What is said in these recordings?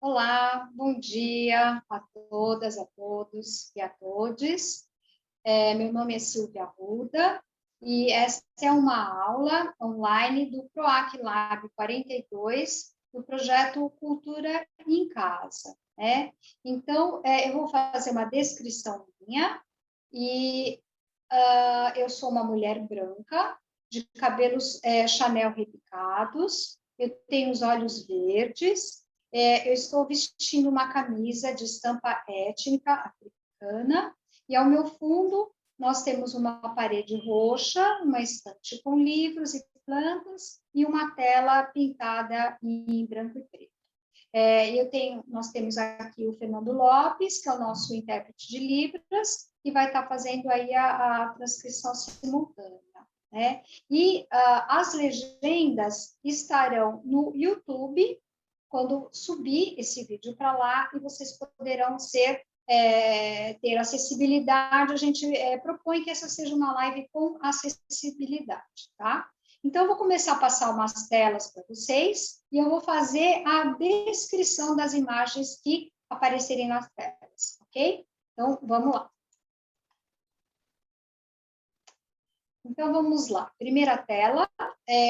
Olá, bom dia a todas, a todos e a todes. Meu nome é Silvia Arruda e esta é uma aula online do PROAC Lab 42, do projeto Cultura em Casa. Então, eu vou fazer uma descrição minha e eu sou uma mulher branca, de cabelos Chanel repicados, eu tenho os olhos verdes, eu estou vestindo uma camisa de estampa étnica africana, e ao meu fundo nós temos uma parede roxa, uma estante com livros e plantas, e uma tela pintada em branco e preto. Nós temos aqui o Fernando Lopes, que é o nosso intérprete de Libras, que vai estar fazendo aí a transcrição simultânea. E as legendas estarão no YouTube, quando subir esse vídeo para lá, e vocês poderão ter acessibilidade. A gente propõe que essa seja uma live com acessibilidade, tá? Então, eu vou começar a passar umas telas para vocês, e eu vou fazer a descrição das imagens que aparecerem nas telas, ok? Então, vamos lá. Então, vamos lá. Primeira tela,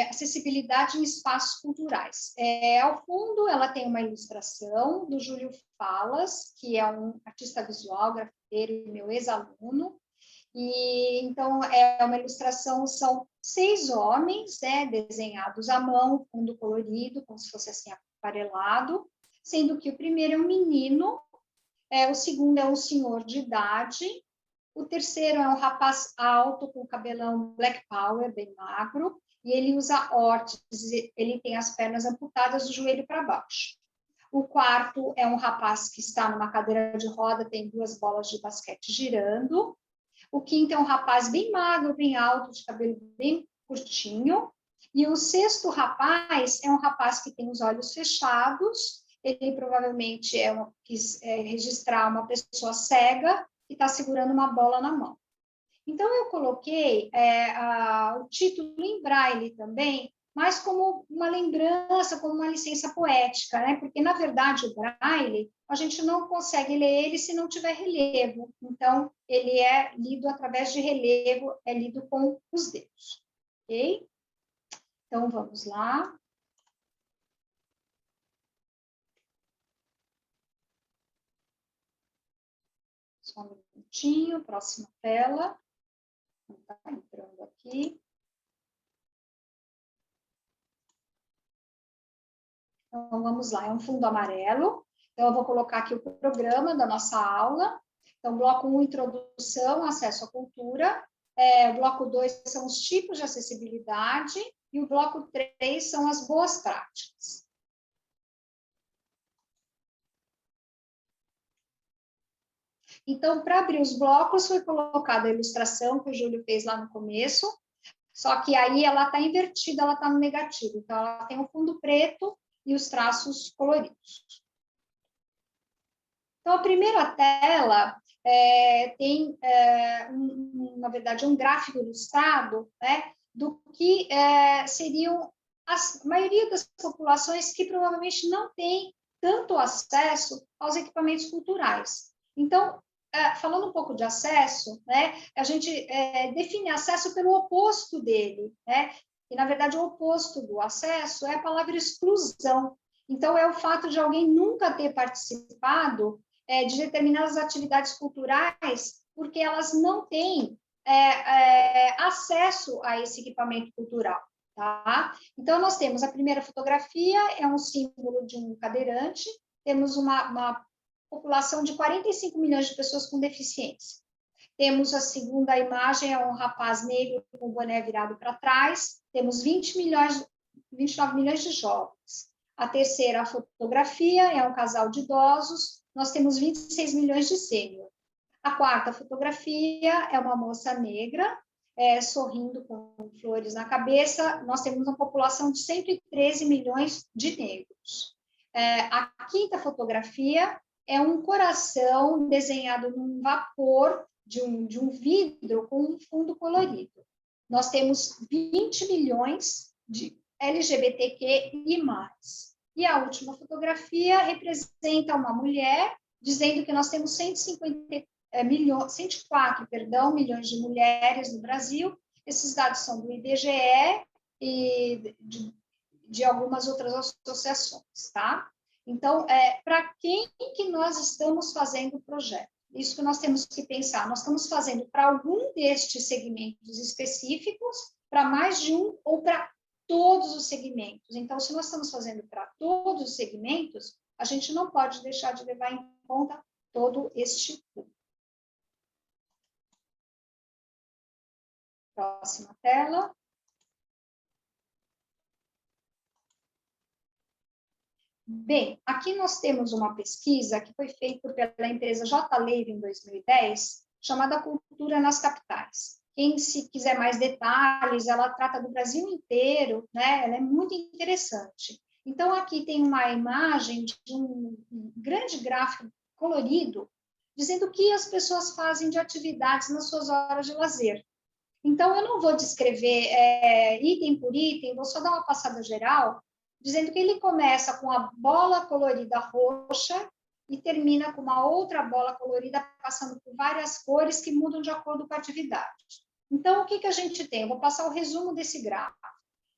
acessibilidade em espaços culturais. Ao fundo, ela tem uma ilustração do Júlio Falas, que é um artista visual, grafiteiro e meu ex-aluno. E então, é uma ilustração, são 6 homens, desenhados à mão, fundo colorido, como se fosse assim, aquarelado, sendo que o primeiro é um menino, o segundo é um senhor de idade, o terceiro é um rapaz alto, com cabelão black power, bem magro, e ele usa órteses, ele tem as pernas amputadas do joelho para baixo. O quarto é um rapaz que está numa cadeira de roda, tem 2 bolas de basquete girando. O quinto é um rapaz bem magro, bem alto, de cabelo bem curtinho. E o sexto rapaz é um rapaz que tem os olhos fechados. Ele provavelmente quis registrar uma pessoa cega e está segurando uma bola na mão. Então, eu coloquei o título em braille também, mas como uma lembrança, como uma licença poética, né? Porque, na verdade, o braille, a gente não consegue ler ele se não tiver relevo. Então, ele é lido através de relevo, é lido com os dedos, ok? Então, vamos lá. Só um minutinho, próxima tela. Está entrando aqui. Então, vamos lá, é um fundo amarelo. Então, eu vou colocar aqui o programa da nossa aula. Então, bloco 1, introdução, acesso à cultura. O bloco 2 são os tipos de acessibilidade. E o bloco 3 são as boas práticas. Então, para abrir os blocos, foi colocada a ilustração que o Júlio fez lá no começo, só que aí ela está invertida, ela está no negativo. Então, ela tem o fundo preto e os traços coloridos. Então, a primeira tela tem, na verdade, um gráfico ilustrado, né, do que seriam a maioria das populações que provavelmente não tem tanto acesso aos equipamentos culturais. Então, falando um pouco de acesso, né, a gente define acesso pelo oposto dele, né? E, na verdade, o oposto do acesso é a palavra exclusão. Então, é o fato de alguém nunca ter participado de determinadas atividades culturais, porque elas não têm acesso a esse equipamento cultural. Tá? Então, nós temos a primeira fotografia, é um símbolo de um cadeirante, temos uma população de 45 milhões de pessoas com deficiência. Temos a segunda imagem, é um rapaz negro com o boné virado para trás, temos 29 milhões de jovens. A terceira fotografia é um casal de idosos, nós temos 26 milhões de sênior. A quarta fotografia é uma moça negra, sorrindo com flores na cabeça, nós temos uma população de 113 milhões de negros. A quinta fotografia é um coração desenhado num vapor de um vidro com um fundo colorido. Nós temos 20 milhões de LGBTQI+. E a última fotografia representa uma mulher dizendo que nós temos 104, milhões de mulheres no Brasil. Esses dados são do IBGE e de algumas outras associações, tá? Então, para quem que nós estamos fazendo o projeto? Isso que nós temos que pensar. Nós estamos fazendo para algum destes segmentos específicos, para mais de um ou para todos os segmentos. Então, se nós estamos fazendo para todos os segmentos, a gente não pode deixar de levar em conta todo este público. Próxima tela. Bem, aqui nós temos uma pesquisa que foi feita pela empresa J. Leiro em 2010, chamada Cultura nas Capitais. Quem se quiser mais detalhes, ela trata do Brasil inteiro, né? Ela é muito interessante. Então, aqui tem uma imagem de um grande gráfico colorido, dizendo o que as pessoas fazem de atividades nas suas horas de lazer. Então, eu não vou descrever item por item, vou só dar uma passada geral, dizendo que ele começa com a bola colorida roxa e termina com uma outra bola colorida passando por várias cores que mudam de acordo com a atividade. Então, o que a gente tem? Eu vou passar o resumo desse gráfico.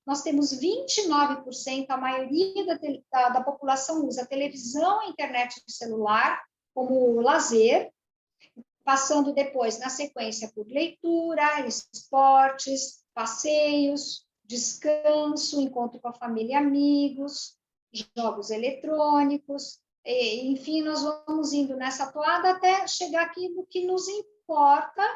Nós temos 29%, a maioria da população usa televisão, internet e celular como lazer, passando depois, na sequência, por leitura, esportes, passeios, descanso, encontro com a família e amigos, jogos eletrônicos, enfim, nós vamos indo nessa toada até chegar aqui no que nos importa,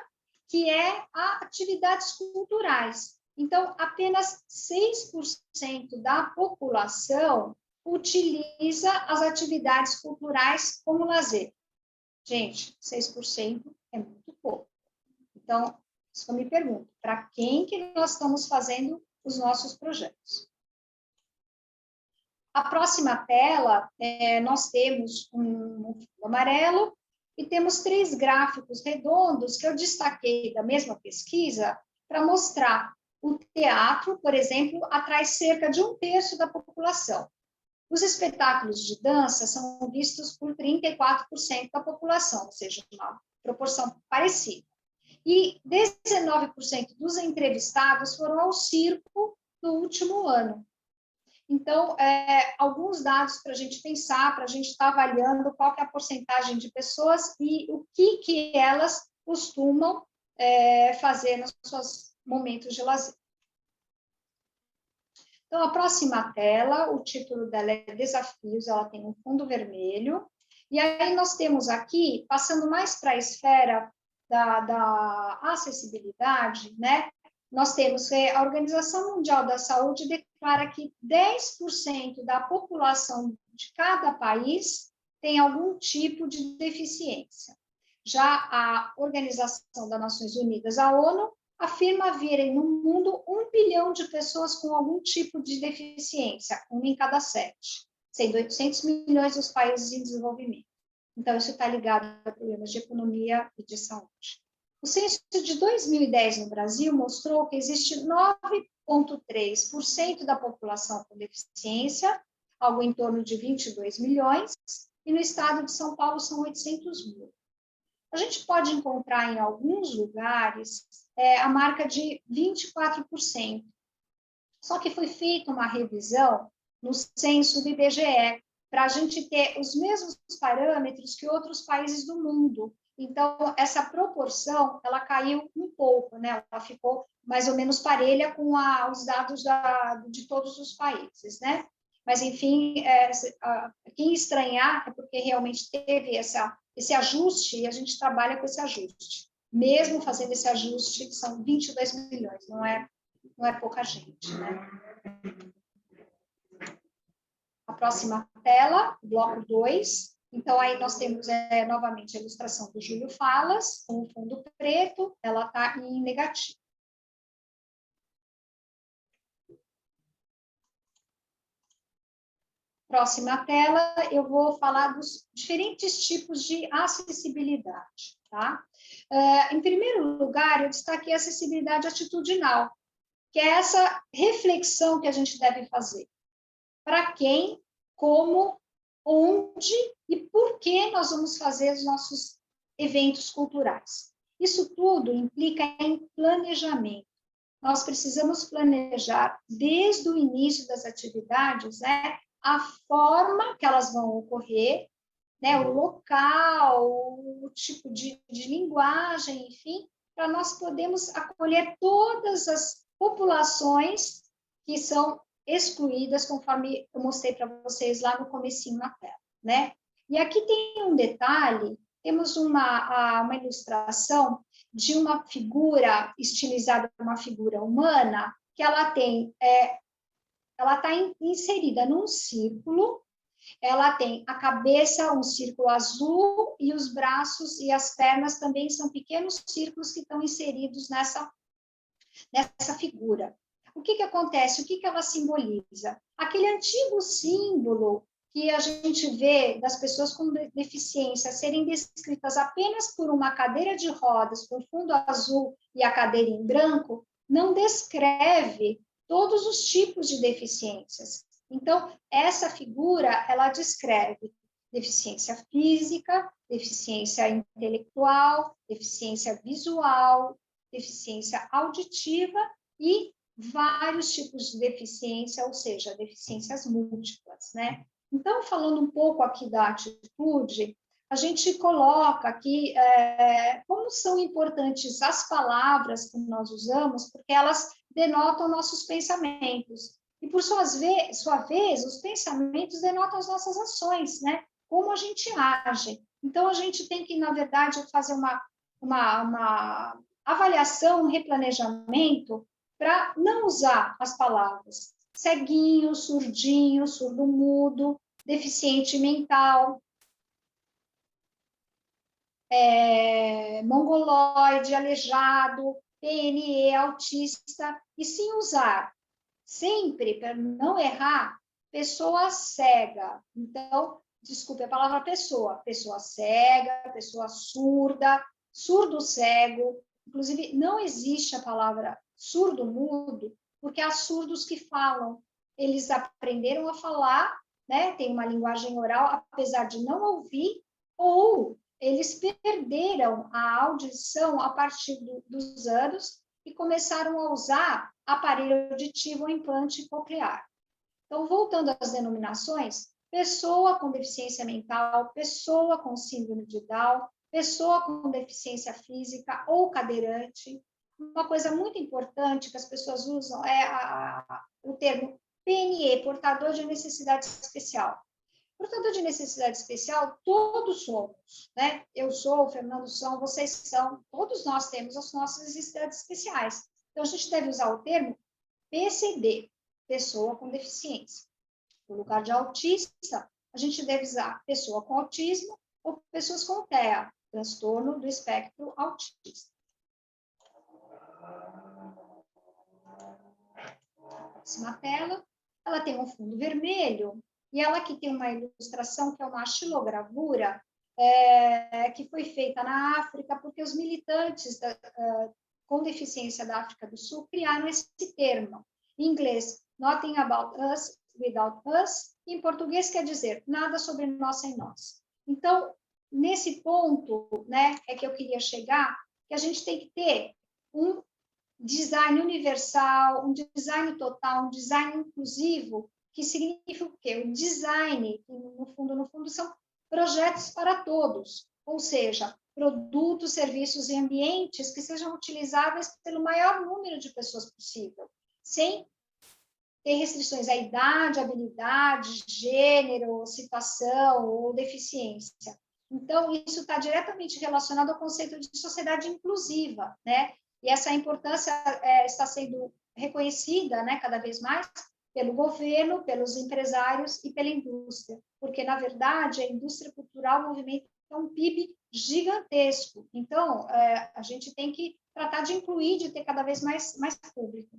que é as atividades culturais. Então, apenas 6% da população utiliza as atividades culturais como lazer. Gente, 6% é muito pouco. Então, isso eu me pergunto, para quem que nós estamos fazendo os nossos projetos? A próxima tela, nós temos um fundo amarelo e temos 3 gráficos redondos que eu destaquei da mesma pesquisa para mostrar o teatro, por exemplo, atrai cerca de 1/3 da população. Os espetáculos de dança são vistos por 34% da população, ou seja, uma proporção parecida. E 19% dos entrevistados foram ao circo no último ano. Então, alguns dados para a gente pensar, para a gente estar avaliando qual que é a porcentagem de pessoas e o que elas costumam fazer nos seus momentos de lazer. Então, a próxima tela, o título dela é Desafios, ela tem um fundo vermelho. E aí nós temos aqui, passando mais para a esfera da acessibilidade, né? Nós temos que a Organização Mundial da Saúde declara que 10% da população de cada país tem algum tipo de deficiência. Já a Organização das Nações Unidas, a ONU, afirma haverem no mundo 1 bilhão de pessoas com algum tipo de deficiência, 1 em cada 7, sendo 800 milhões dos países em desenvolvimento. Então, isso está ligado a problemas de economia e de saúde. O censo de 2010 no Brasil mostrou que existe 9,3% da população com deficiência, algo em torno de 22 milhões, e no estado de São Paulo são 800 mil. A gente pode encontrar em alguns lugares a marca de 24%. Só que foi feita uma revisão no censo do IBGE para a gente ter os mesmos parâmetros que outros países do mundo. Então, essa proporção, ela caiu um pouco, né? Ela ficou mais ou menos parelha com os dados de todos os países, né? Mas, enfim, quem estranhar é porque realmente teve esse ajuste e a gente trabalha com esse ajuste. Mesmo fazendo esse ajuste, são 22 milhões, não é pouca gente, né? A próxima tela, bloco 2. Então, aí nós temos novamente a ilustração do Júlio Falas, com o fundo preto, ela está em negativo. Próxima tela, eu vou falar dos diferentes tipos de acessibilidade, tá? Em primeiro lugar, eu destaquei a acessibilidade atitudinal, que é essa reflexão que a gente deve fazer. Para quem como, onde e por que nós vamos fazer os nossos eventos culturais. Isso tudo implica em planejamento. Nós precisamos planejar desde o início das atividades, né, a forma que elas vão ocorrer, né, o local, o tipo de linguagem, enfim, para nós podermos acolher todas as populações que são excluídas, conforme eu mostrei para vocês lá no comecinho na tela, né? E aqui tem um detalhe, temos uma ilustração de uma figura estilizada, uma figura humana, que ela está inserida num círculo. Ela tem a cabeça, um círculo azul, e os braços e as pernas também são pequenos círculos que estão inseridos nessa figura. O que acontece? O que ela simboliza? Aquele antigo símbolo que a gente vê das pessoas com deficiência serem descritas apenas por uma cadeira de rodas, com fundo azul e a cadeira em branco, não descreve todos os tipos de deficiências. Então, essa figura, ela descreve deficiência física, deficiência intelectual, deficiência visual, deficiência auditiva e vários tipos de deficiência, ou seja, deficiências múltiplas, né? Então, falando um pouco aqui da atitude, a gente coloca aqui como são importantes as palavras que nós usamos, porque elas denotam nossos pensamentos. E, por sua vez, os pensamentos denotam as nossas ações, né? Como a gente age. Então, a gente tem que, na verdade, fazer uma avaliação, um replanejamento para não usar as palavras ceguinho, surdinho, surdo-mudo, deficiente mental, mongoloide, aleijado, PNE, autista, e sim usar sempre, para não errar, pessoa cega. Então, desculpe a palavra pessoa cega, pessoa surda, surdo-cego. Inclusive, não existe a palavra surdo-mudo, porque há surdos que falam. Eles aprenderam a falar, né? Tem uma linguagem oral, apesar de não ouvir, ou eles perderam a audição a partir dos anos e começaram a usar aparelho auditivo ou implante coclear. Então, voltando às denominações, pessoa com deficiência mental, pessoa com síndrome de Down, pessoa com deficiência física ou cadeirante. Uma coisa muito importante que as pessoas usam é o termo PNE, portador de necessidade especial. Portador de necessidade especial, todos somos, né? Eu sou, o Fernando são, vocês são, todos nós temos as nossas necessidades especiais. Então, a gente deve usar o termo PCD, pessoa com deficiência. No lugar de autista, a gente deve usar pessoa com autismo ou pessoas com TEA, transtorno do espectro autista. Próxima tela, ela tem um fundo vermelho, e ela aqui tem uma ilustração que é uma xilogravura, que foi feita na África, porque os militantes com deficiência da África do Sul criaram esse termo. Em inglês, nothing about us without us, e em português quer dizer nada sobre nós sem nós. Então, nesse ponto, né, é que eu queria chegar, que a gente tem que ter um design universal, um design total, um design inclusivo, que significa o quê? O design, no fundo, são projetos para todos, ou seja, produtos, serviços e ambientes que sejam utilizáveis pelo maior número de pessoas possível, sem ter restrições à idade, habilidade, gênero, situação ou deficiência. Então, isso está diretamente relacionado ao conceito de sociedade inclusiva, né? E essa importância está sendo reconhecida, né, cada vez mais pelo governo, pelos empresários e pela indústria, porque, na verdade, a indústria cultural movimenta um PIB gigantesco. Então, a gente tem que tratar de incluir, de ter cada vez mais público.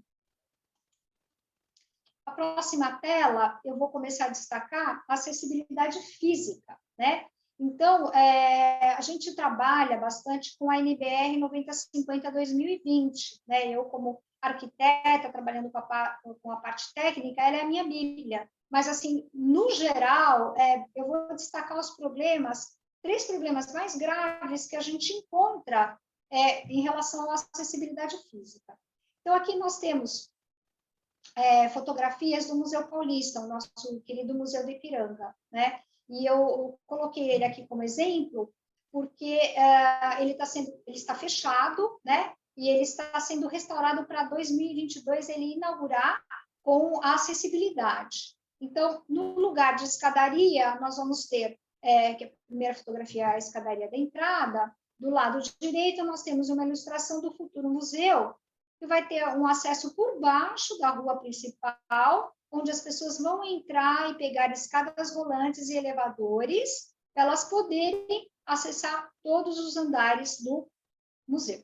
A próxima tela, eu vou começar a destacar a acessibilidade física, né? Então, a gente trabalha bastante com a NBR 9050-2020, né? Eu, como arquiteta, trabalhando com a parte técnica, ela é a minha bíblia. Mas, assim, no geral, eu vou destacar os problemas, 3 problemas mais graves que a gente encontra em relação à acessibilidade física. Então, aqui nós temos fotografias do Museu Paulista, o nosso querido Museu do Ipiranga, né? E eu coloquei ele aqui como exemplo, porque ele está fechado, né? E ele está sendo restaurado para 2022, ele inaugurar com a acessibilidade. Então, no lugar de escadaria, nós vamos ter, que a primeira fotografia é a escadaria da entrada, do lado direito nós temos uma ilustração do futuro museu, que vai ter um acesso por baixo da rua principal, onde as pessoas vão entrar e pegar escadas rolantes e elevadores, para elas poderem acessar todos os andares do museu.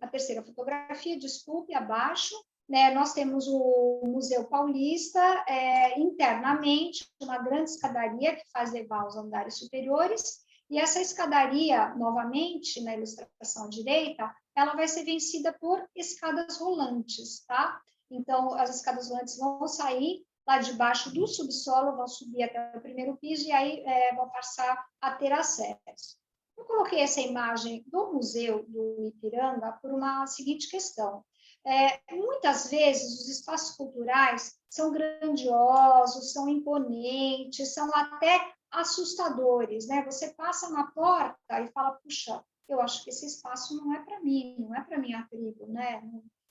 A terceira fotografia, desculpe, abaixo, né, nós temos o Museu Paulista, internamente, uma grande escadaria que faz levar aos andares superiores, e essa escadaria, novamente, na ilustração à direita, ela vai ser vencida por escadas rolantes, tá? Então, as escadas rolantes vão sair lá de baixo do subsolo, vão subir até o primeiro piso e aí vão passar a ter acesso. Eu coloquei essa imagem do Museu do Ipiranga por uma seguinte questão. Muitas vezes os espaços culturais são grandiosos, são imponentes, são até assustadores, né? Você passa na porta e fala, puxa, eu acho que esse espaço não é para mim, não é para minha tribo, né?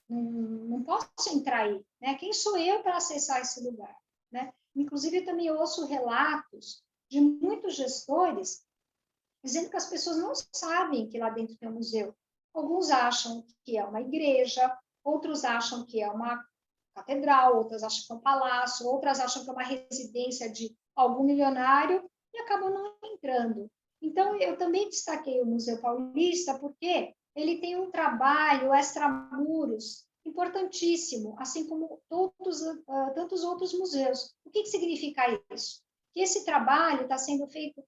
Não posso entrar aí, né? Quem sou eu para acessar esse lugar, né? Inclusive, eu também ouço relatos de muitos gestores dizendo que as pessoas não sabem que lá dentro tem um museu. Alguns acham que é uma igreja, outros acham que é uma catedral, outras acham que é um palácio, outras acham que é uma residência de algum milionário e acabam não entrando. Então, eu também destaquei o Museu Paulista porque ele tem um trabalho extramuros importantíssimo, assim como tantos outros museus. O que significa isso? Que esse trabalho está sendo feito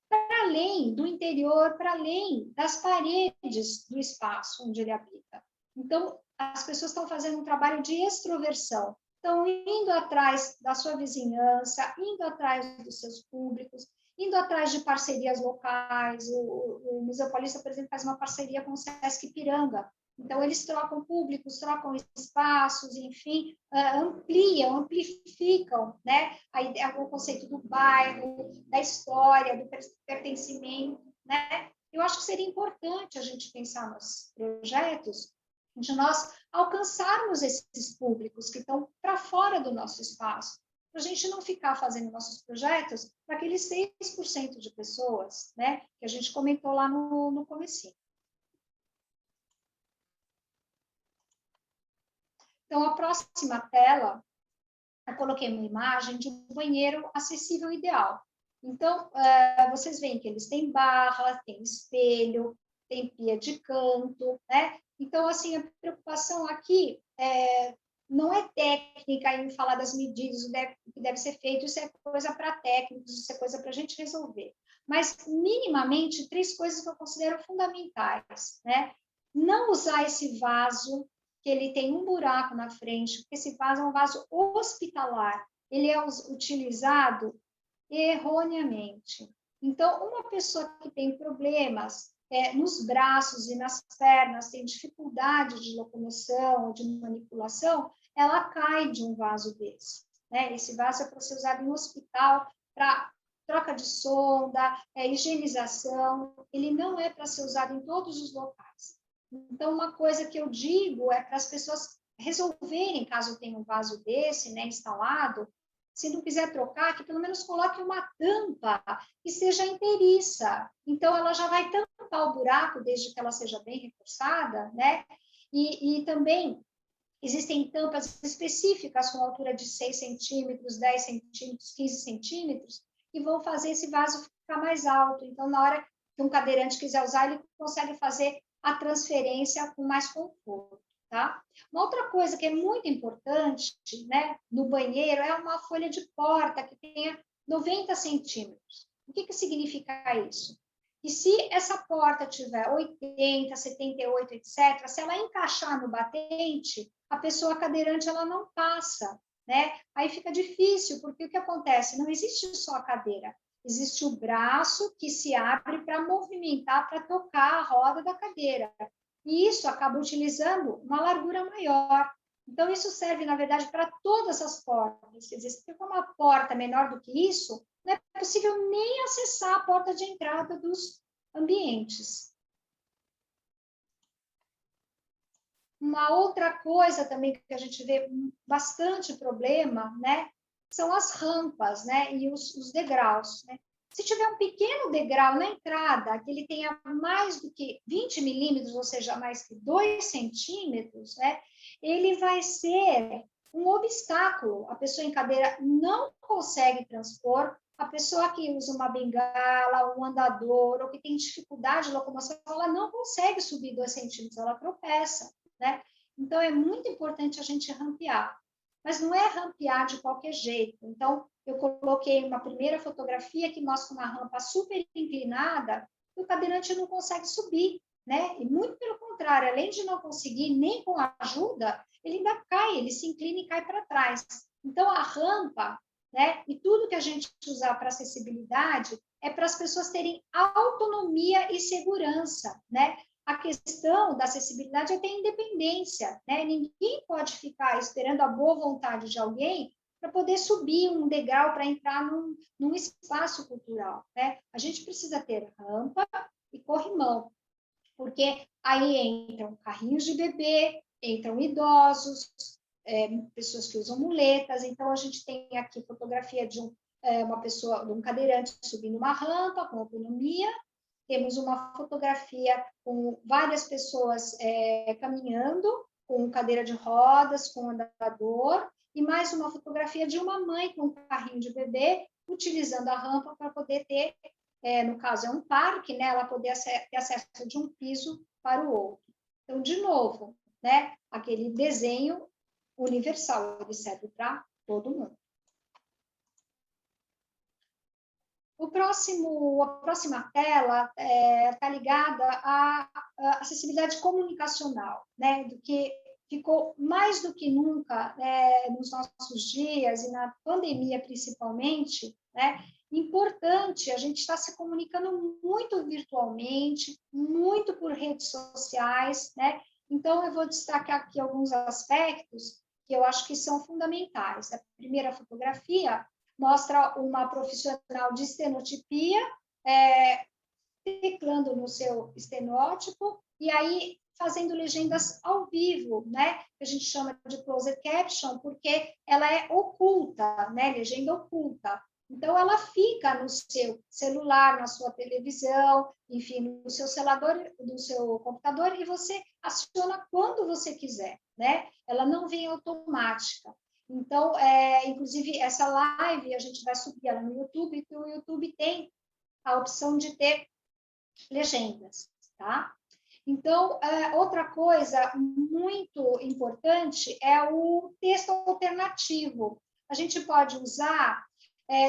para além do interior, para além das paredes do espaço onde ele habita. Então, as pessoas estão fazendo um trabalho de extroversão, estão indo atrás da sua vizinhança, indo atrás dos seus públicos, indo atrás de parcerias locais. O Museu Paulista, por exemplo, faz uma parceria com o Sesc Ipiranga. Então, eles trocam públicos, trocam espaços, enfim, amplificam, né, o conceito do bairro, da história, do pertencimento, né? Eu acho que seria importante a gente pensar nos projetos de nós alcançarmos esses públicos que estão para fora do nosso espaço, para a gente não ficar fazendo nossos projetos para aqueles 6% de pessoas, né, que a gente comentou lá no comecinho. Então, a próxima tela, eu coloquei uma imagem de um banheiro acessível ideal. Então, vocês veem que eles têm barra, tem espelho, tem pia de canto, né? Então, assim, a preocupação aqui não é técnica em falar das medidas, o que deve ser feito, isso é coisa para técnicos, isso é coisa para a gente resolver. Mas, minimamente, 3 coisas que eu considero fundamentais, né? Não usar esse vaso que ele tem um buraco na frente, porque esse vaso é um vaso hospitalar, ele é utilizado erroneamente. Então, uma pessoa que tem problemas nos braços e nas pernas, tem dificuldade de locomoção ou de manipulação, ela cai de um vaso desse, né? Esse vaso é para ser usado em hospital, para troca de sonda, higienização, ele não é para ser usado em todos os locais. Então, uma coisa que eu digo é para as pessoas resolverem, caso tenha um vaso desse, né, instalado, se não quiser trocar, que pelo menos coloque uma tampa que seja inteiriça. Então, ela já vai tampar o buraco, desde que ela seja bem reforçada, né? E também existem tampas específicas com altura de 6 centímetros, 10 centímetros, 15 centímetros, que vão fazer esse vaso ficar mais alto. Então, na hora que um cadeirante quiser usar, ele consegue fazer a transferência com mais conforto, tá? Uma outra coisa que é muito importante, né, no banheiro, é uma folha de porta que tenha 90 centímetros. O que significa isso? E se essa porta tiver 80, 78, etc., se ela encaixar no batente, a pessoa cadeirante ela não passa, né? Aí fica difícil, porque o que acontece? Não existe só a cadeira, existe o braço que se abre para movimentar, para tocar a roda da cadeira. E isso acaba utilizando uma largura maior. Então, isso serve, na verdade, para todas as portas. Quer dizer, se tem uma porta menor do que isso, não é possível nem acessar a porta de entrada dos ambientes. Uma outra coisa também que a gente vê bastante problema, né, são as rampas, né, e os degraus, né? Se tiver um pequeno degrau na entrada, que ele tenha mais do que 20 milímetros, ou seja, mais que 2 centímetros, né, ele vai ser um obstáculo. A pessoa em cadeira não consegue transpor, a pessoa que usa uma bengala, um andador, ou que tem dificuldade de locomoção, ela não consegue subir 2 centímetros, ela tropeça, né? Então, é muito importante a gente rampear. Mas não é rampear de qualquer jeito. Então, eu coloquei uma primeira fotografia que mostra uma rampa super inclinada e o cadeirante não consegue subir, né? E muito pelo contrário, além de não conseguir nem com ajuda, ele ainda cai, ele se inclina e cai para trás. Então, a rampa, né? E tudo que a gente usar para acessibilidade é para as pessoas terem autonomia e segurança, né? A questão da acessibilidade é ter independência, né? Ninguém pode ficar esperando a boa vontade de alguém para poder subir um degrau para entrar num espaço cultural, né? A gente precisa ter rampa e corrimão, porque aí entram carrinhos de bebê, entram idosos, pessoas que usam muletas. Então, a gente tem aqui fotografia de uma pessoa, de um cadeirante subindo uma rampa com autonomia. Temos uma fotografia com várias pessoas caminhando, com cadeira de rodas, com andador, e mais uma fotografia de uma mãe com um carrinho de bebê, utilizando a rampa para poder ter, no caso é um parque, né, ela poder ter acesso de um piso para o outro. Então, de novo, né, aquele desenho universal, ele serve para todo mundo. A próxima tela está ligada à acessibilidade comunicacional, né? Do que ficou mais do que nunca nos nossos dias e na pandemia principalmente, né? Importante, a gente está se comunicando muito virtualmente, muito por redes sociais, né? Então, eu vou destacar aqui alguns aspectos que eu acho que são fundamentais. A primeira fotografia mostra uma profissional de estenotipia, teclando no seu estenótipo, e aí fazendo legendas ao vivo, né? Que a gente chama de closed caption, porque ela é oculta, né? Legenda oculta. Então, ela fica no seu celular, na sua televisão, enfim, no seu celular, no seu computador, e você aciona quando você quiser, né? Ela não vem automática. Então, inclusive, essa live a gente vai subir ela no YouTube, e o YouTube tem a opção de ter legendas, tá? Então, outra coisa muito importante é o texto alternativo. A gente pode usar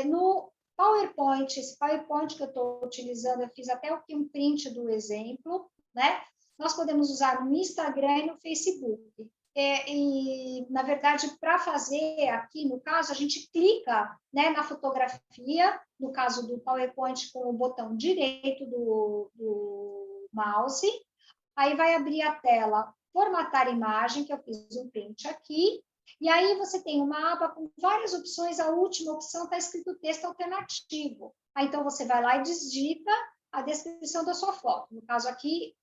no PowerPoint, esse PowerPoint que eu estou utilizando, eu fiz até aqui um print do exemplo, né? Nós podemos usar no Instagram e no Facebook. E, na verdade, para fazer aqui, no caso, a gente clica, né, na fotografia, no caso do PowerPoint, com o botão direito do mouse, aí vai abrir a tela formatar imagem, que eu fiz um print aqui, e aí você tem uma aba com várias opções, a última opção está escrito texto alternativo. Aí, então, você vai lá e digita a descrição da sua foto. No caso aqui,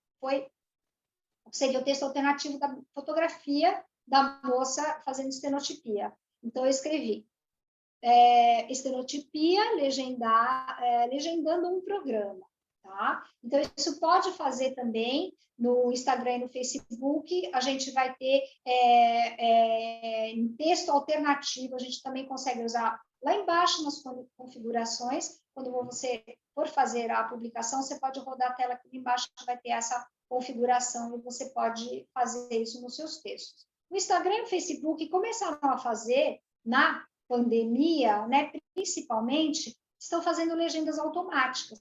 seria o texto alternativo da fotografia da moça fazendo estenotipia. Então, eu escrevi estenotipia, legendando um programa. Tá? Então, isso pode fazer também no Instagram e no Facebook. A gente vai ter em texto alternativo, a gente também consegue usar lá embaixo nas configurações. Quando você for fazer a publicação, você pode rodar a tela aqui embaixo, vai ter essa configuração e você pode fazer isso nos seus textos. O Instagram e o Facebook começaram a fazer na pandemia, né, principalmente, estão fazendo legendas automáticas.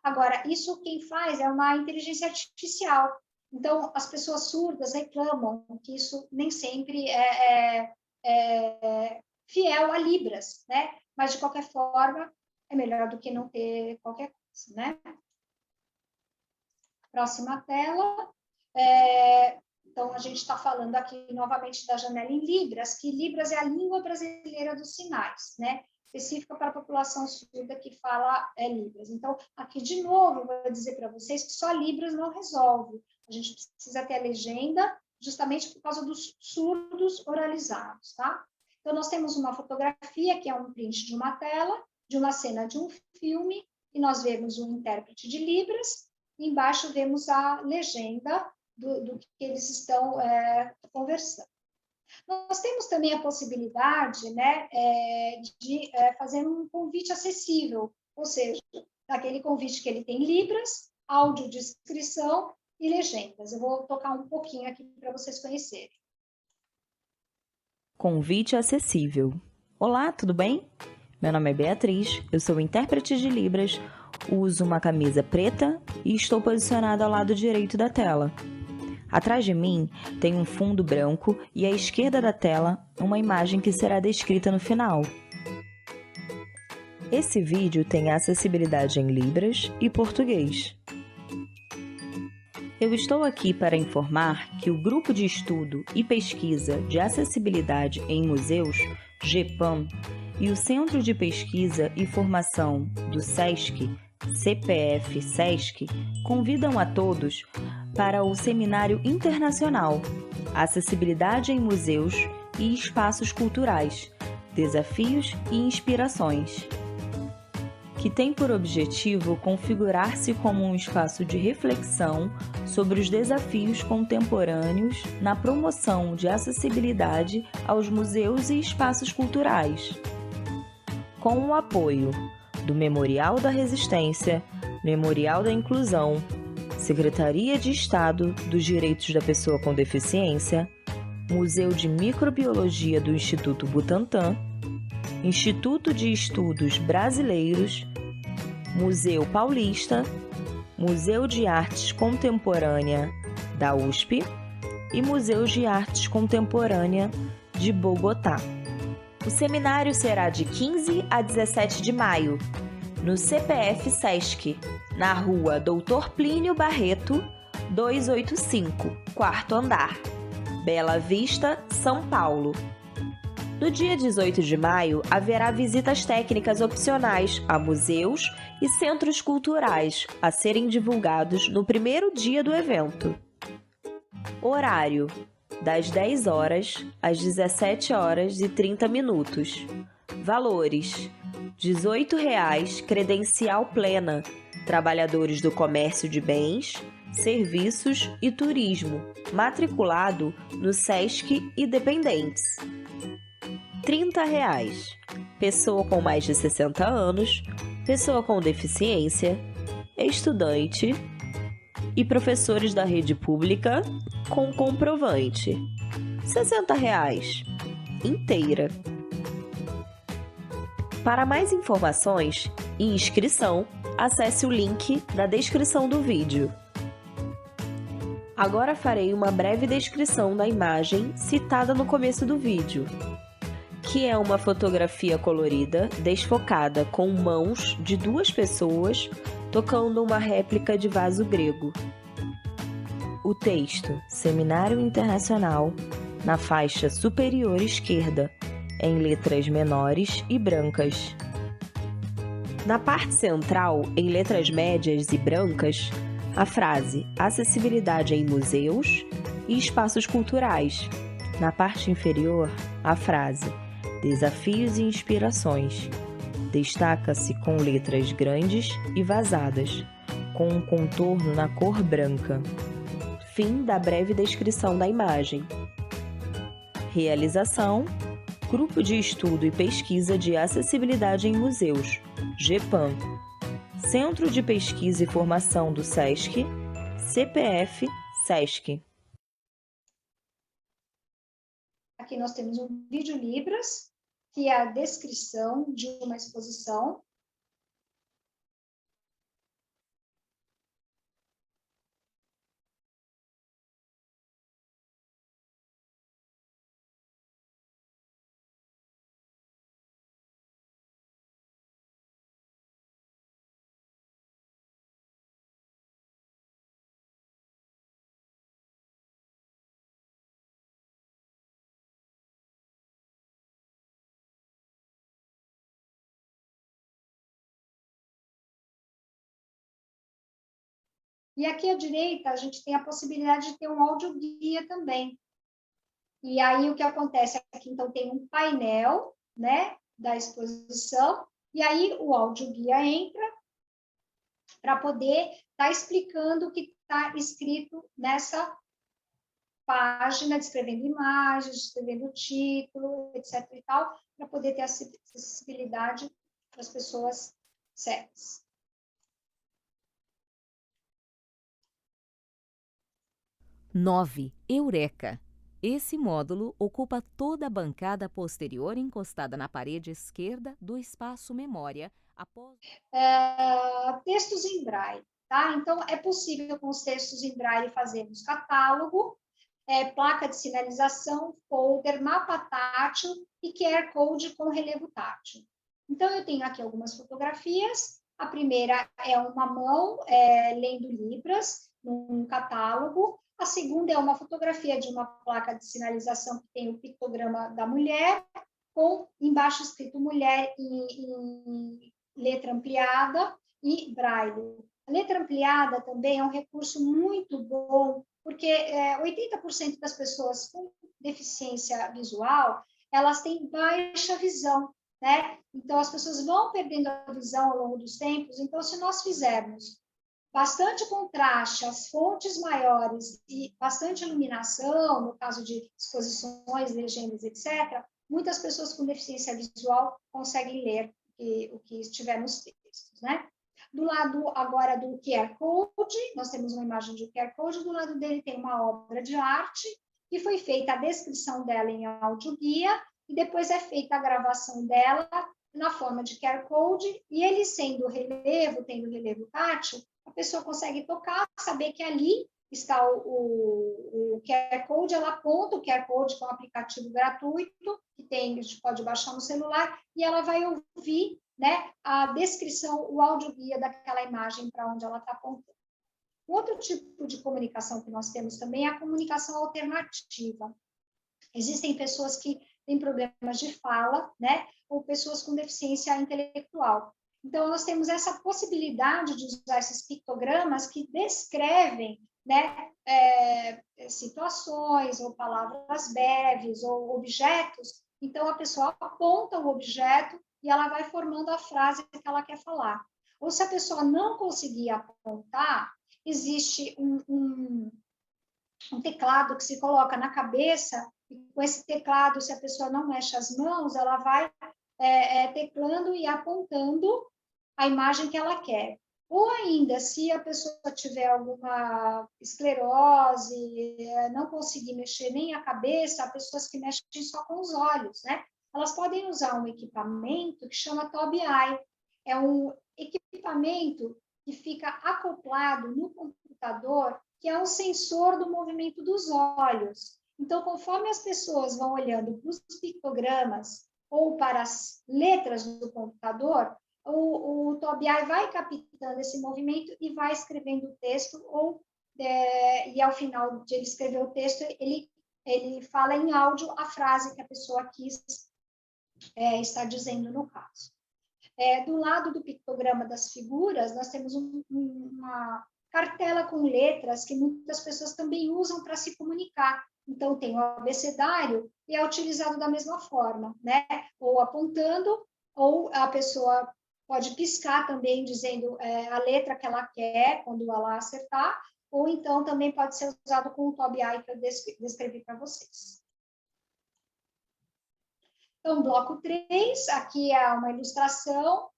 Agora, isso quem faz é uma inteligência artificial. Então, as pessoas surdas reclamam que isso nem sempre é fiel a Libras, né? Mas, de qualquer forma, é melhor do que não ter qualquer coisa, né? Próxima tela. Então, a gente está falando aqui novamente da janela em Libras, que Libras é a língua brasileira dos sinais, né? Específica para a população surda que fala Libras. Então, aqui de novo, eu vou dizer para vocês que só Libras não resolve. A gente precisa ter a legenda justamente por causa dos surdos oralizados, tá? Então, nós temos uma fotografia, que é um print de uma tela, de uma cena de um filme, e nós vemos um intérprete de Libras, e embaixo vemos a legenda do que eles estão conversando. Nós temos também a possibilidade, né, de fazer um convite acessível, ou seja, aquele convite que ele tem Libras, audiodescrição e legendas. Eu vou tocar um pouquinho aqui para vocês conhecerem. Convite acessível. Olá, tudo bem? Meu nome é Beatriz, eu sou intérprete de Libras, uso uma camisa preta e estou posicionada ao lado direito da tela. Atrás de mim tem um fundo branco e à esquerda da tela uma imagem que será descrita no final. Esse vídeo tem acessibilidade em Libras e português. Eu estou aqui para informar que o Grupo de Estudo e Pesquisa de Acessibilidade em Museus, GEPAM, e o Centro de Pesquisa e Formação do SESC, CPF-SESC, convidam a todos para o Seminário Internacional Acessibilidade em Museus e Espaços Culturais, Desafios e Inspirações, que tem por objetivo configurar-se como um espaço de reflexão sobre os desafios contemporâneos na promoção de acessibilidade aos museus e espaços culturais. Com o apoio do Memorial da Resistência, Memorial da Inclusão, Secretaria de Estado dos Direitos da Pessoa com Deficiência, Museu de Microbiologia do Instituto Butantan, Instituto de Estudos Brasileiros, Museu Paulista, Museu de Artes Contemporânea da USP e Museu de Artes Contemporânea de Bogotá. O seminário será de 15 a 17 de maio, no CPF-SESC, na rua Doutor Plínio Barreto, 285, quarto andar, Bela Vista, São Paulo. No dia 18 de maio, haverá visitas técnicas opcionais a museus e centros culturais a serem divulgados no primeiro dia do evento. Horário: das 10 horas às 17 horas e 30 minutos. Valores: R$ 18,00 credencial plena, trabalhadores do comércio de bens, serviços e turismo, matriculado no SESC e dependentes. R$ 30,00, pessoa com mais de 60 anos, pessoa com deficiência, estudante e professores da rede pública com comprovante. R$ 60,00, inteira. Para mais informações e inscrição, acesse o link na descrição do vídeo. Agora farei uma breve descrição da imagem citada no começo do vídeo, que é uma fotografia colorida, desfocada, com mãos de duas pessoas tocando uma réplica de vaso grego. O texto Seminário Internacional, na faixa superior esquerda, em letras menores e brancas. Na parte central, em letras médias e brancas, a frase Acessibilidade em Museus e Espaços Culturais. Na parte inferior, a frase Desafios e Inspirações. Destaca-se com letras grandes e vazadas, com um contorno na cor branca. Fim da breve descrição da imagem. Realização: Grupo de Estudo e Pesquisa de Acessibilidade em Museus, GEPAM. Centro de Pesquisa e Formação do SESC, CPF-SESC. Aqui nós temos um vídeo Libras, que é a descrição de uma exposição E aqui à direita, a gente tem a possibilidade de ter um audioguia também. E aí, o que acontece aqui, então, tem um painel, né, da exposição, e aí o audioguia entra para poder estar explicando o que está escrito nessa página, descrevendo imagens, descrevendo o título, etc. e tal, para poder ter acessibilidade para as pessoas cegas. 9. Eureka. Esse módulo ocupa toda a bancada posterior encostada na parede esquerda do espaço memória após... Textos em braille, tá? Então, é possível com os textos em braille fazermos catálogo, placa de sinalização, folder, mapa tátil e QR Code com relevo tátil. Então, eu tenho aqui algumas fotografias. A primeira é uma mão lendo Libras, num catálogo. A segunda é uma fotografia de uma placa de sinalização que tem o pictograma da mulher, com embaixo escrito mulher em letra ampliada e braille. A letra ampliada também é um recurso muito bom, porque 80% das pessoas com deficiência visual, elas têm baixa visão, né? Então, as pessoas vão perdendo a visão ao longo dos tempos. Então, se nós fizermos bastante contraste, as fontes maiores e bastante iluminação, no caso de exposições, legendas, etc., muitas pessoas com deficiência visual conseguem ler o que estiver nos textos, né? Do lado agora do QR Code, nós temos uma imagem de QR Code, do lado dele tem uma obra de arte, que foi feita a descrição dela em audioguia, e depois é feita a gravação dela na forma de QR Code, e ele sendo relevo, tendo relevo tátil, a pessoa consegue tocar, saber que ali está o QR Code, ela aponta o QR Code, que é um aplicativo gratuito, que tem, a gente pode baixar no celular, e ela vai ouvir, né, a descrição, o audioguia daquela imagem para onde ela está apontando. Outro tipo de comunicação que nós temos também é a comunicação alternativa. Existem pessoas que têm problemas de fala, né, ou pessoas com deficiência intelectual. Então, nós temos essa possibilidade de usar esses pictogramas que descrevem, né, situações ou palavras breves ou objetos. Então, a pessoa aponta o objeto e ela vai formando a frase que ela quer falar. Ou se a pessoa não conseguir apontar, existe um teclado que se coloca na cabeça, e com esse teclado, se a pessoa não mexe as mãos, ela vai teclando e apontando a imagem que ela quer. Ou ainda, se a pessoa tiver alguma esclerose, não conseguir mexer nem a cabeça, há pessoas que mexem só com os olhos, né? Elas podem usar um equipamento que chama TOB-Eye. É um equipamento que fica acoplado no computador, que é um sensor do movimento dos olhos. Então, conforme as pessoas vão olhando para os pictogramas ou para as letras do computador, o TOB-Eye vai captando esse movimento e vai escrevendo o texto, e ao final de ele escrever o texto, ele fala em áudio a frase que a pessoa quis estar dizendo no caso. Do lado do pictograma das figuras, nós temos uma cartela com letras que muitas pessoas também usam para se comunicar. Então, tem o abecedário e é utilizado da mesma forma, né? Ou apontando, ou a pessoa pode piscar também, dizendo a letra que ela quer, quando ela acertar, ou então também pode ser usado com o TOB-Eye que eu descrevi para vocês. Então, bloco 3, aqui é uma ilustração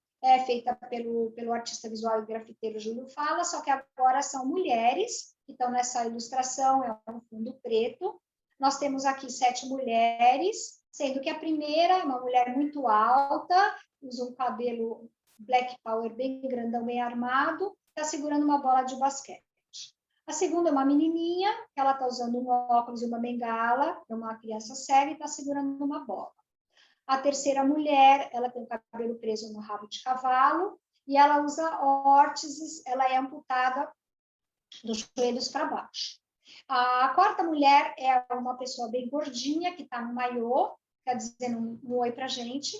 feita pelo artista visual e grafiteiro Júlio Fala, só que agora são mulheres que estão nessa ilustração, é um fundo preto. Nós temos aqui 7 mulheres, sendo que a primeira é uma mulher muito alta, usa um cabelo black power bem grandão, bem armado, está segurando uma bola de basquete. A segunda é uma menininha, que ela está usando um óculos e uma bengala, é uma criança cega e está segurando uma bola. A terceira mulher, ela tem o cabelo preso no rabo de cavalo e ela usa órteses, ela é amputada dos joelhos para baixo. A quarta mulher é uma pessoa bem gordinha, que está no maiô, está dizendo um oi para a gente.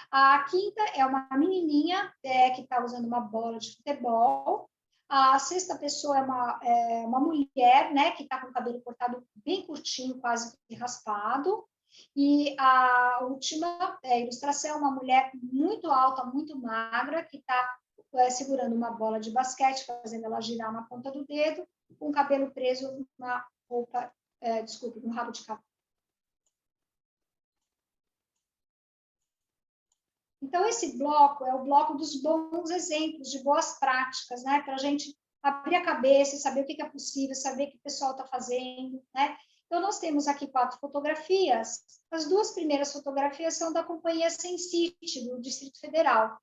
A quinta é uma menininha que está usando uma bola de futebol. A sexta pessoa é uma mulher, né, que está com o cabelo cortado bem curtinho, quase que raspado. E a última ilustração é uma mulher muito alta, muito magra, que está segurando uma bola de basquete, fazendo ela girar na ponta do dedo, com o cabelo preso numa roupa, num rabo de cavalo. Então, esse bloco é o bloco dos bons exemplos, de boas práticas, né? Para a gente abrir a cabeça, saber o que é possível, saber o que o pessoal está fazendo, né? Então, nós temos aqui 4 fotografias. As 2 primeiras fotografias são da Companhia Sensite, do Distrito Federal.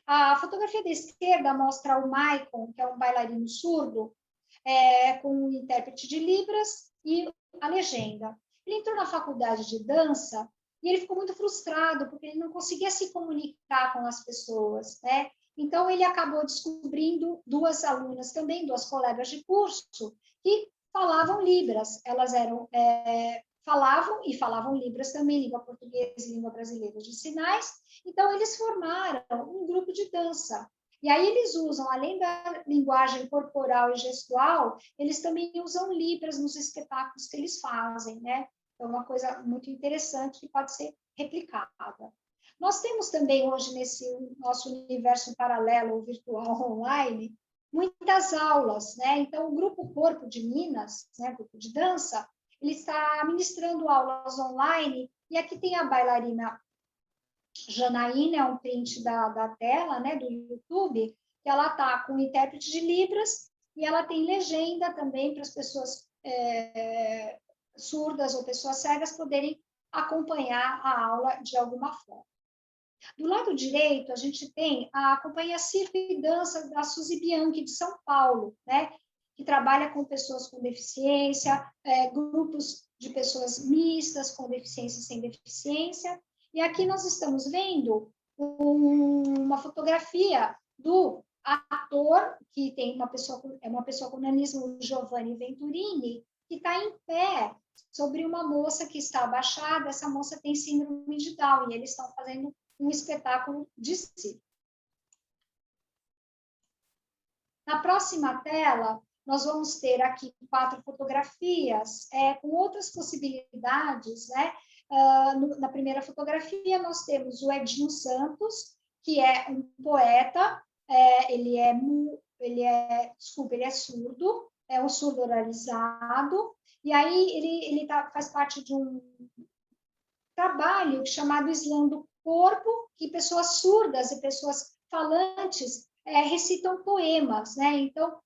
A fotografia da esquerda mostra o Maicon, que é um bailarino surdo, com um intérprete de Libras e a legenda. Ele entrou na faculdade de dança e ele ficou muito frustrado, porque ele não conseguia se comunicar com as pessoas, né? Então, ele acabou descobrindo 2 alunas também, 2 colegas de curso, que falavam Libras. Elas falavam Libras também, língua portuguesa e língua brasileira de sinais. Então, eles formaram um grupo de dança. E aí eles usam, além da linguagem corporal e gestual, eles também usam Libras nos espetáculos que eles fazem, né? É uma coisa muito interessante que pode ser replicada. Nós temos também hoje, nesse nosso universo paralelo, virtual, online, muitas aulas, né? Então, o Grupo Corpo de Minas, né, grupo de dança, ele está ministrando aulas online, e aqui tem a bailarina Janaína, é um print da tela, né, do YouTube, que ela está com intérprete de Libras, e ela tem legenda também para as pessoas surdas ou pessoas cegas poderem acompanhar a aula de alguma forma. Do lado direito, a gente tem a Companhia Circo e Dança da Suzy Bianchi, de São Paulo, né? Que trabalha com pessoas com deficiência, grupos de pessoas mistas, com deficiência e sem deficiência. E aqui nós estamos vendo uma fotografia do ator, que tem uma pessoa com nanismo, Giovanni Venturini, que está em pé sobre uma moça que está abaixada. Essa moça tem síndrome de Down, e eles estão fazendo um espetáculo de circo. Na próxima tela, nós vamos ter aqui 4 fotografias com outras possibilidades, né? Na primeira fotografia, nós temos o Edinho Santos, que é um poeta, ele é surdo, é um surdo oralizado, e aí ele faz parte de um trabalho chamado Slam do Corpo, que pessoas surdas e pessoas falantes recitam poemas, né? Então,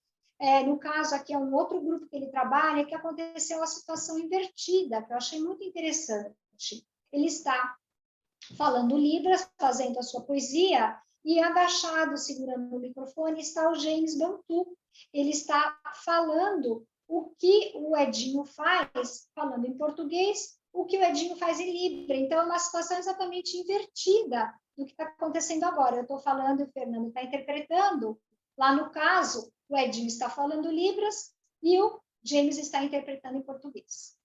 no caso aqui é um outro grupo que ele trabalha, que aconteceu a situação invertida, que eu achei muito interessante. Ele está falando Libras, fazendo a sua poesia, e agachado, segurando o microfone, está o James Bantu. Ele está falando o que o Edinho faz, falando em português, o que o Edinho faz em Libra. Então, é uma situação exatamente invertida do que está acontecendo agora. Eu estou falando e o Fernando está interpretando. Lá no caso, o Edinho está falando Libras e o James está interpretando em português.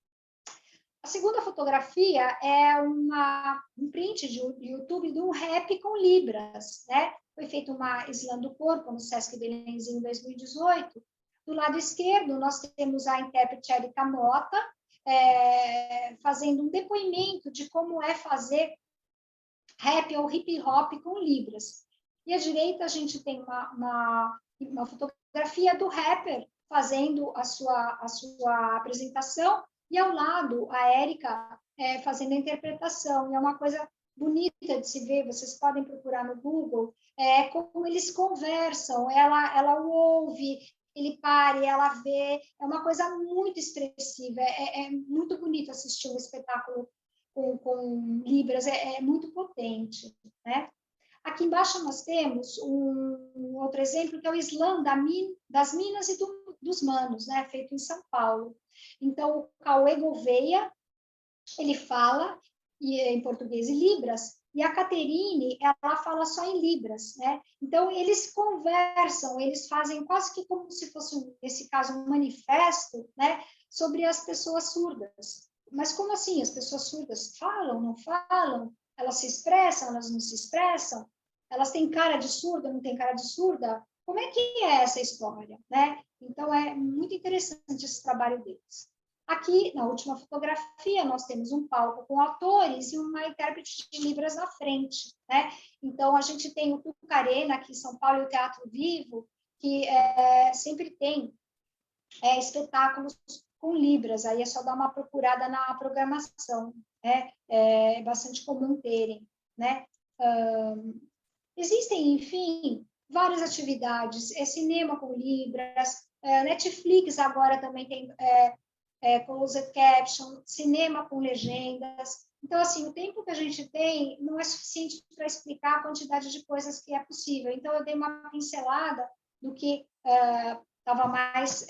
A segunda fotografia é um print de YouTube de um rap com Libras, né? Foi feito uma Slam do Corpo no Sesc Belenzinho em 2018. Do lado esquerdo, nós temos a intérprete Erika Mota, fazendo um depoimento de como é fazer rap ou hip hop com Libras. E à direita, a gente tem uma fotografia do rapper fazendo a sua apresentação, e ao lado, a Érica fazendo a interpretação. E é uma coisa bonita de se ver, vocês podem procurar no Google, como eles conversam, ela o ouve, ele para e ela vê, é uma coisa muito expressiva, é muito bonito assistir um espetáculo com Libras, é muito potente, né? Aqui embaixo nós temos um outro exemplo, que é o Slam das Minas e dos Manos, né? Feito em São Paulo. Então, o Cauê Gouveia, ele fala em português e Libras, e a Caterine, ela fala só em Libras, né? Então, eles conversam, eles fazem quase que como se fosse, nesse caso, um manifesto, né? Sobre as pessoas surdas. Mas como assim? As pessoas surdas falam, não falam? Elas se expressam, elas não se expressam? Elas têm cara de surda, não têm cara de surda? como é que é essa história, né? Então, é muito interessante esse trabalho deles. Aqui, na última fotografia, nós temos um palco com atores e uma intérprete de Libras na frente, né? Então, a gente tem o Tucarena aqui em São Paulo e o Teatro Vivo, que sempre tem espetáculos com Libras, aí é só dar uma procurada na programação, né? É bastante comum terem, né? Existem, enfim, várias atividades, cinema com Libras, Netflix agora também tem closed caption, cinema com legendas. Então, assim, o tempo que a gente tem não é suficiente para explicar a quantidade de coisas que é possível. Então, eu dei uma pincelada do que estava mais,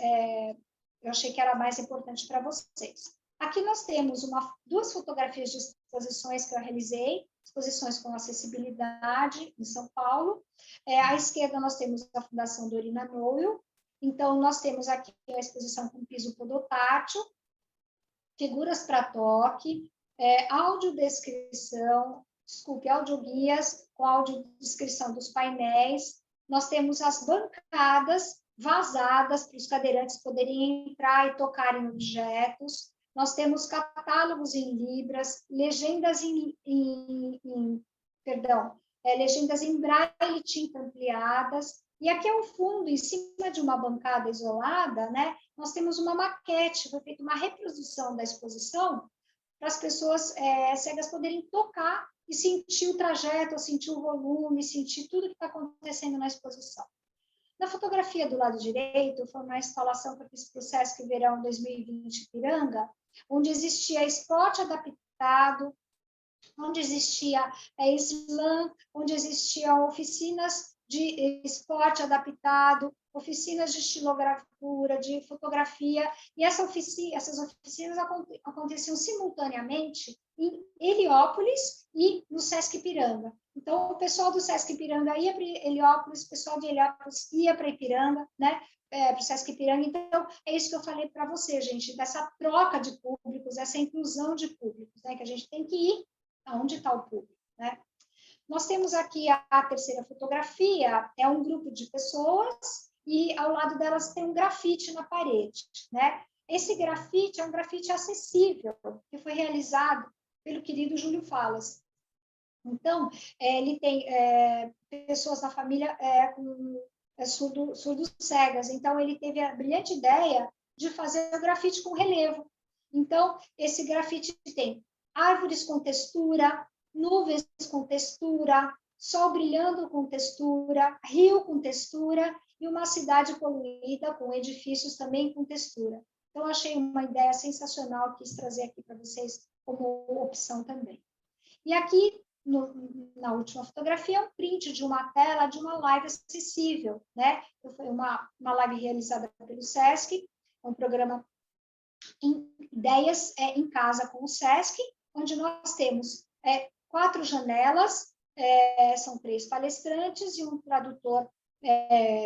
eu achei que era mais importante para vocês. Aqui nós temos duas fotografias de exposições que eu realizei, exposições com acessibilidade em São Paulo. À esquerda nós temos a Fundação Dorina Noel. Então, nós temos aqui a exposição com piso podotátil, figuras para toque, audioguias com audiodescrição dos painéis. Nós temos as bancadas vazadas para os cadeirantes poderem entrar e tocar em objetos. Nós temos catálogos em Libras, legendas legendas em braille tinta ampliadas. E aqui ao fundo, em cima de uma bancada isolada, né, nós temos uma maquete, foi feita uma reprodução da exposição para as pessoas cegas poderem tocar e sentir o trajeto, sentir o volume, sentir tudo que está acontecendo na exposição. Na fotografia do lado direito, foi uma instalação que eu fiz para o Sesc Verão 2020 Ipiranga, onde existia esporte adaptado, onde existia slam, onde existiam oficinas de esporte adaptado, oficinas de estilogravura, de fotografia, e essas oficinas aconteciam simultaneamente em Heliópolis e no Sesc Ipiranga. Então, o pessoal do Sesc Ipiranga ia para Heliópolis, o pessoal de Heliópolis ia para Ipiranga, né? Para o Sesc Ipiranga. Então, é isso que eu falei para você, gente, dessa troca de públicos, essa inclusão de públicos, né? Que a gente tem que ir aonde está o público, né? Nós temos aqui a terceira fotografia, é um grupo de pessoas e ao lado delas tem um grafite na parede, né? Esse grafite é um grafite acessível, que foi realizado pelo querido Júlio Falas. Então, ele tem pessoas na família com surdos cegas, então ele teve a brilhante ideia de fazer o grafite com relevo. Então, esse grafite tem árvores com textura, nuvens com textura, sol brilhando com textura, rio com textura e uma cidade poluída com edifícios também com textura. Então, achei uma ideia sensacional, quis trazer aqui para vocês como opção também. E aqui, na última fotografia, é um print de uma tela de uma live acessível, né? Foi uma live realizada pelo Sesc, um programa Ideias em Casa com o Sesc, onde nós temos 4 janelas, são 3 palestrantes e um tradutor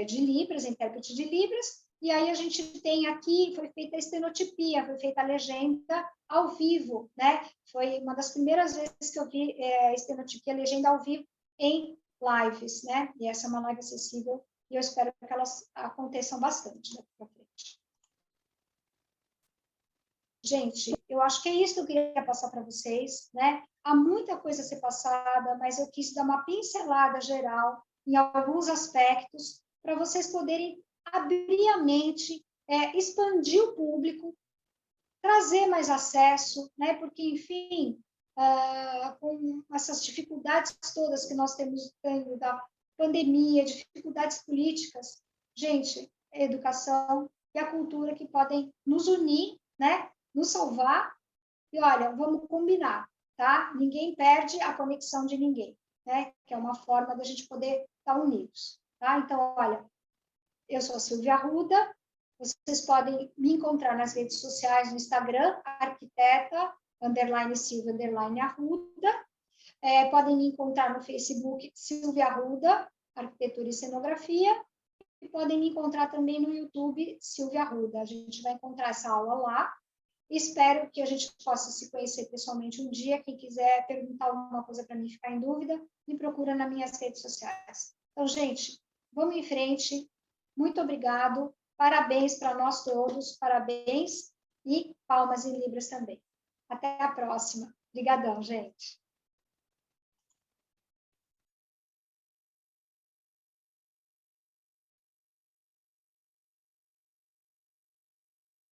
de Libras, intérprete de Libras, e aí a gente tem aqui, foi feita a estenotipia, foi feita a legenda ao vivo, né? Foi uma das primeiras vezes que eu vi a estenotipia, a legenda ao vivo em lives, né? E essa é uma live acessível e eu espero que elas aconteçam bastante daqui para frente. Gente, eu acho que é isso que eu queria passar para vocês, né? Há muita coisa a ser passada, mas eu quis dar uma pincelada geral em alguns aspectos para vocês poderem abrir a mente, expandir o público, trazer mais acesso, né? Porque, enfim, com essas dificuldades todas que nós temos tendo da pandemia, dificuldades políticas, gente, a educação e a cultura que podem nos unir, né? Nos salvar, e olha, vamos combinar, tá? Ninguém perde a conexão de ninguém, né? Que é uma forma da gente poder estar unidos, tá? Então, olha, eu sou a Silvia Arruda, vocês podem me encontrar nas redes sociais, no Instagram, arquiteta, _Silvia, _Arruda, podem me encontrar no Facebook, Silvia Arruda, Arquitetura e Cenografia, e podem me encontrar também no YouTube, Silvia Arruda. A gente vai encontrar essa aula lá. Espero que a gente possa se conhecer pessoalmente um dia. Quem quiser perguntar alguma coisa para mim, ficar em dúvida, me procura nas minhas redes sociais. Então, gente, vamos em frente. Muito obrigado. Parabéns para nós todos. Parabéns e palmas em libras também. Até a próxima. Obrigadão, gente.